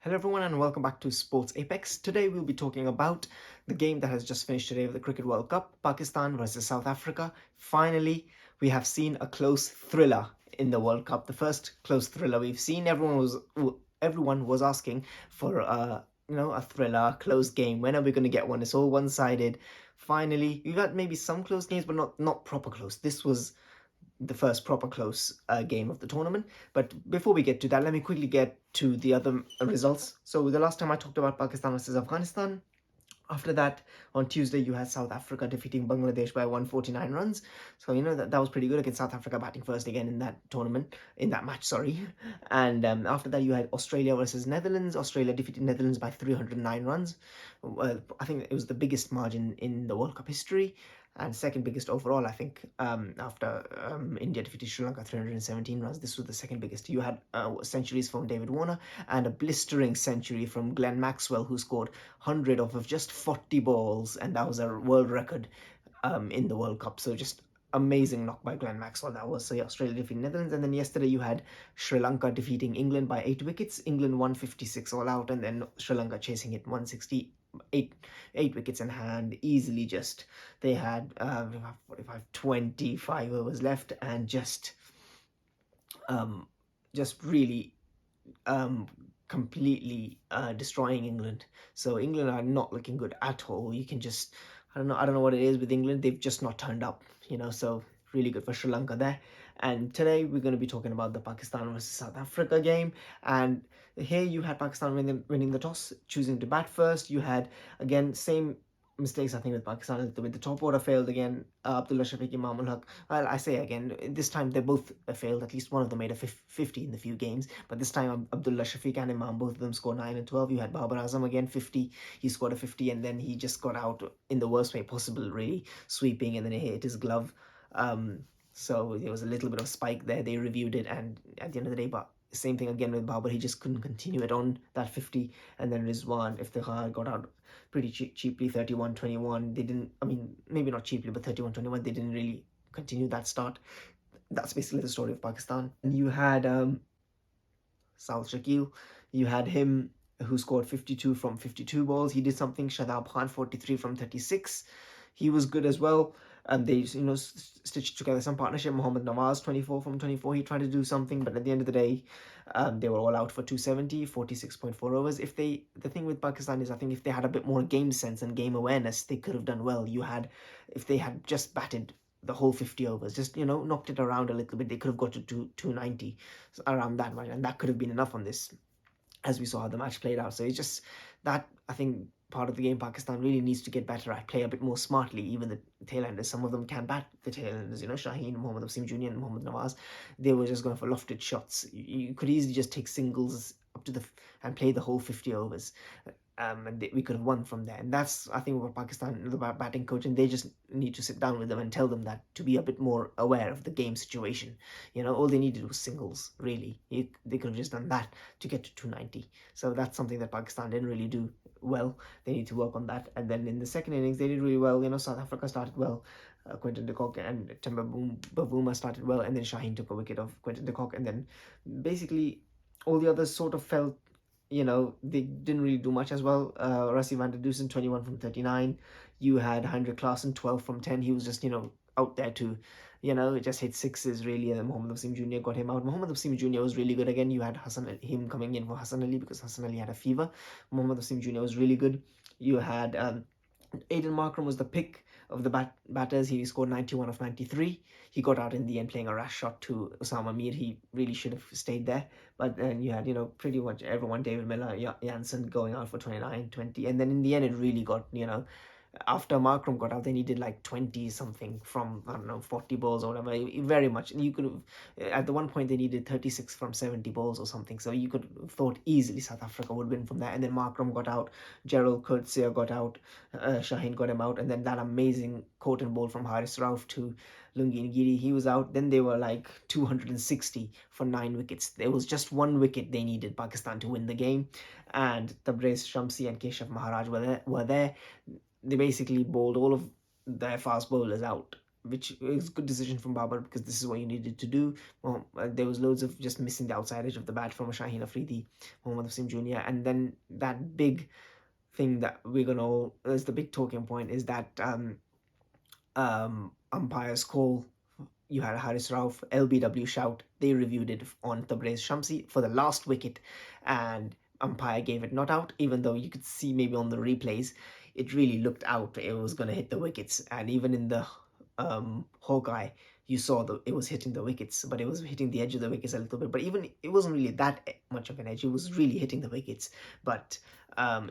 Hello everyone and welcome back to Sports Apex. Today we'll be talking about the game that has just finished today of the Cricket World Cup, Pakistan versus South Africa. Finally, we have seen a close thriller in the World Cup. The first close thriller we've seen. Everyone was asking for a thriller, close game. When are we going to get one? It's all one-sided. Finally, we've had maybe some close games, but not proper close. This was the first proper close game of the tournament. But before we get to that, let me quickly get to the other results. So the last time I talked about Pakistan versus Afghanistan. After that, on Tuesday, you had South Africa defeating Bangladesh by 149 runs. So, that was pretty good against South Africa batting first again in that tournament, in that match, sorry. And after that, you had Australia versus Netherlands. Australia defeated Netherlands by 309 runs. I think it was the biggest margin in the World Cup history and second biggest overall, I think, after India defeated Sri Lanka 317 runs. This was the second biggest. You had centuries from David Warner and a blistering century from Glenn Maxwell, who scored 100 off of just 40 balls, and that was a world record in the World Cup. So just amazing knock by Glenn Maxwell that was. So yeah, Australia defeating Netherlands, and then yesterday you had Sri Lanka defeating England by 8 wickets. England 156 all out, and then Sri Lanka chasing it 160. Eight wickets in hand easily. Just they had 45 25 overs left, and just really completely destroying England. So England are not looking good at all. You can just I don't know what it is with England. They've just not turned up, so really good for Sri Lanka there. And today we're going to be talking about the Pakistan versus South Africa game. And here you had Pakistan winning the toss, choosing to bat first. You had, again, same mistakes, I think, with Pakistan. With the top order failed again. Abdullah Shafiq, Imam ul Haq. Well, I say again, this time they both failed. At least one of them made a 50 in the few games. But this time, Abdullah Shafiq and Imam, both of them scored 9 and 12. You had Babar Azam again, 50. He scored a 50, and then he just got out in the worst way possible, really, sweeping, and then he hit his glove. So there was a little bit of spike there. They reviewed it, and at the end of the day, but same thing again with Babar. He just couldn't continue it on that 50. And then Rizwan Iftikhar got out pretty cheaply, 31-21. They didn't, I mean, maybe not cheaply, but 31-21. They didn't really continue that start. That's basically the story of Pakistan. And you had South Shakil. You had him, who scored 52 from 52 balls. He did something. Shadab Khan, 43 from 36. He was good as well. And they, stitched together some partnership. Mohammad Nawaz, 24 from 24. He tried to do something, but at the end of the day, they were all out for 270, 46.4 overs. The thing with Pakistan is, I think if they had a bit more game sense and game awareness, they could have done well. If they had just batted the whole 50 overs, just, knocked it around a little bit, they could have got to 290, around that much, and that could have been enough on this, as we saw how the match played out. So it's just that, I think, part of the game Pakistan really needs to get better at, play a bit more smartly. Even the tailenders, some of them can bat, the tailenders, Shaheen, Mohammad Wasim Jr. and Mohammad Nawaz. They were just going for lofted shots. You could easily just take singles up to and play the whole 50 overs. And we could have won from there. And that's, I think, what Pakistan, the batting coach, and they just need to sit down with them and tell them that, to be a bit more aware of the game situation. All they needed was singles, really. They could have just done that to get to 290. So that's something that Pakistan didn't really do well. They need to work on that. And then in the second innings, they did really well. South Africa started well. Quinton de Kock and Temba Bavuma started well, and then Shaheen took a wicket off Quinton de Kock, and then basically all the others sort of felt, they didn't really do much as well. Rassie van der Dusen, 21 from 39. You had Hendrik Klaasen, 12 from 10. He was just, out there to, just hit sixes, really. And then Mohammad Wasim Jr. got him out. Mohammad Wasim Jr. was really good again. You had him coming in for Hassan Ali, because Hassan Ali had a fever. Mohammad Wasim Jr. was really good. You had Aiden Markram was the pick of the batters. He scored 91 of 93. He got out in the end playing a rash shot to Osama Mir. He really should have stayed there. But then you had, pretty much everyone, David Miller, Janssen going out for 29, 20. And then in the end, it really got, after Markram got out, they needed like 20 something from, 40 balls or whatever. Very much. You could have, at the one point, they needed 36 from 70 balls or something. So you could have thought easily South Africa would win from there. And then Markram got out, Gerald Coetzee got out, Shaheen got him out. And then that amazing Coton ball from Haris Rauf to Lungi Ngiri, he was out. Then they were like 260 for 9 wickets. There was just 1 wicket they needed, Pakistan, to win the game. And Tabriz Shamsi and Keshav Maharaj were there. They basically bowled all of their fast bowlers out which is a good decision from Babar because this is what you needed to do. Well, there was loads of just missing the outside edge of the bat from Shaheen Afridi, Mohammad Wasim Jr., and then that big thing that we're gonna all is the big talking point is that umpire's call. You had Haris Rauf, LBW shout. They reviewed it on Tabrez Shamsi for the last wicket, and umpire gave it not out, even though you could see maybe on the replays, it really looked out. It was going to hit the wickets, and even in the Hawkeye, you saw it was hitting the wickets, but it was hitting the edge of the wickets a little bit. But even it wasn't really that much of an edge. It was really hitting the wickets, but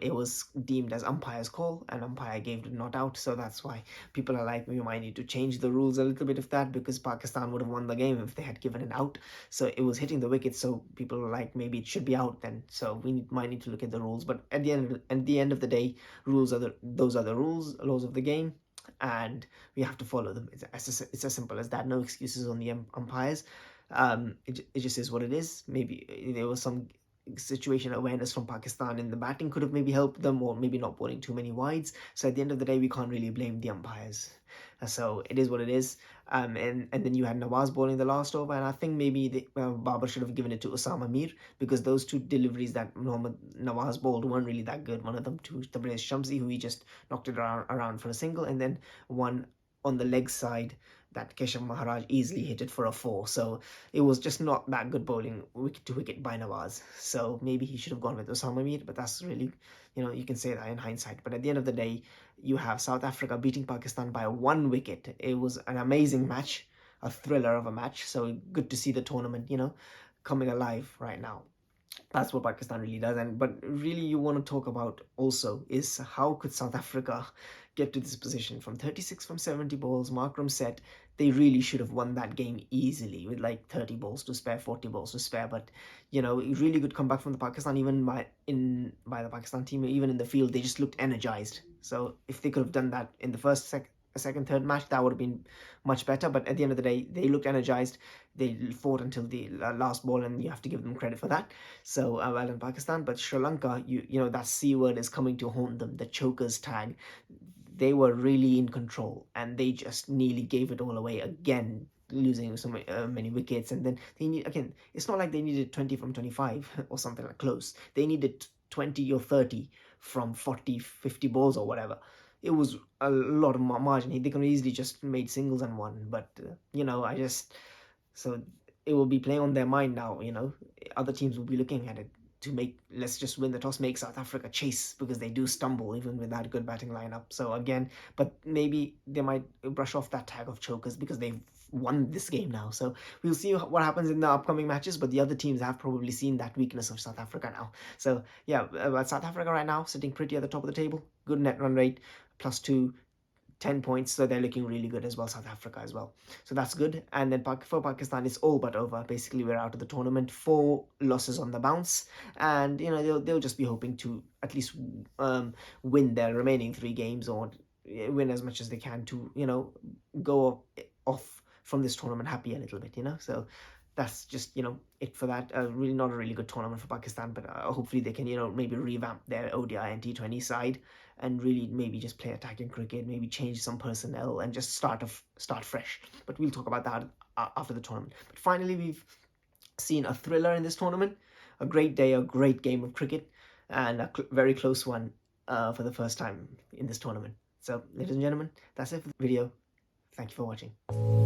it was deemed as umpire's call, and umpire gave it not out. So that's why people are like, we might need to change the rules a little bit of that, because Pakistan would have won the game if they had given it out. So it was hitting the wickets, so people are like, maybe it should be out then. So might need to look at the rules. But at the end of the day, those are the rules, laws of the game, and we have to follow them. It's as simple as that. No excuses on the umpires. It just is what it is. Maybe there was some situation awareness from Pakistan in the batting could have maybe helped them, or maybe not bowling too many wides. So at the end of the day, we can't really blame the umpires. So it is what it is. And then you had Nawaz bowling the last over, and I think maybe Babar should have given it to Osama Mir, because those two deliveries that Nawaz bowled weren't really that good. One of them to Tabrez Shamsi, who he just knocked it around for a single, and then one on the leg side that Keshav Maharaj easily hit it for a 4. So it was just not that good bowling wicket to wicket by Nawaz. So maybe he should have gone with Osama Mir, but that's really, you can say that in hindsight. But at the end of the day, you have South Africa beating Pakistan by 1 wicket. It was an amazing match, a thriller of a match. So good to see the tournament, coming alive right now. That's what Pakistan really does. But really, you want to talk about also is how could South Africa get to this position from 36 from 70 balls. Markram said they really should have won that game easily with like 30 balls to spare, 40 balls to spare. But really good comeback from the Pakistan, even by the Pakistan team, even in the field, they just looked energized. So if they could have done that in the second, third match, that would have been much better. But at the end of the day, they looked energized. They fought until the last ball, and you have to give them credit for that. So well in Pakistan. But Sri Lanka, that C word is coming to haunt them, the chokers tag. They were really in control, and they just nearly gave it all away again, losing so many wickets. And then it's not like they needed 20 from 25 or something like close. They needed 20 or 30 from 40, 50 balls or whatever. It was a lot of margin. They could have easily just made singles and won. But so it will be playing on their mind now. Other teams will be looking at it to let's just win the toss, make South Africa chase, because they do stumble even with that good batting lineup. So again, but maybe they might brush off that tag of chokers because they've won this game now. So we'll see what happens in the upcoming matches, but the other teams have probably seen that weakness of South Africa now. So yeah, but South Africa right now sitting pretty at the top of the table, good net run rate, +2, 10 points, so they're looking really good as well, South Africa as well. So that's good. And then for Pakistan, it's all but over. Basically, we're out of the tournament. 4 losses on the bounce, and they'll just be hoping to at least win their remaining 3 games, or win as much as they can to go off from this tournament happy a little bit. So that's just it for that. Really not a really good tournament for Pakistan, but hopefully they can maybe revamp their ODI and T20 side, and really maybe just play attacking cricket, maybe change some personnel and just start fresh. But we'll talk about that after the tournament. But finally, we've seen a thriller in this tournament, a great day, a great game of cricket, and a very close one for the first time in this tournament. So ladies and gentlemen, that's it for the video. Thank you for watching.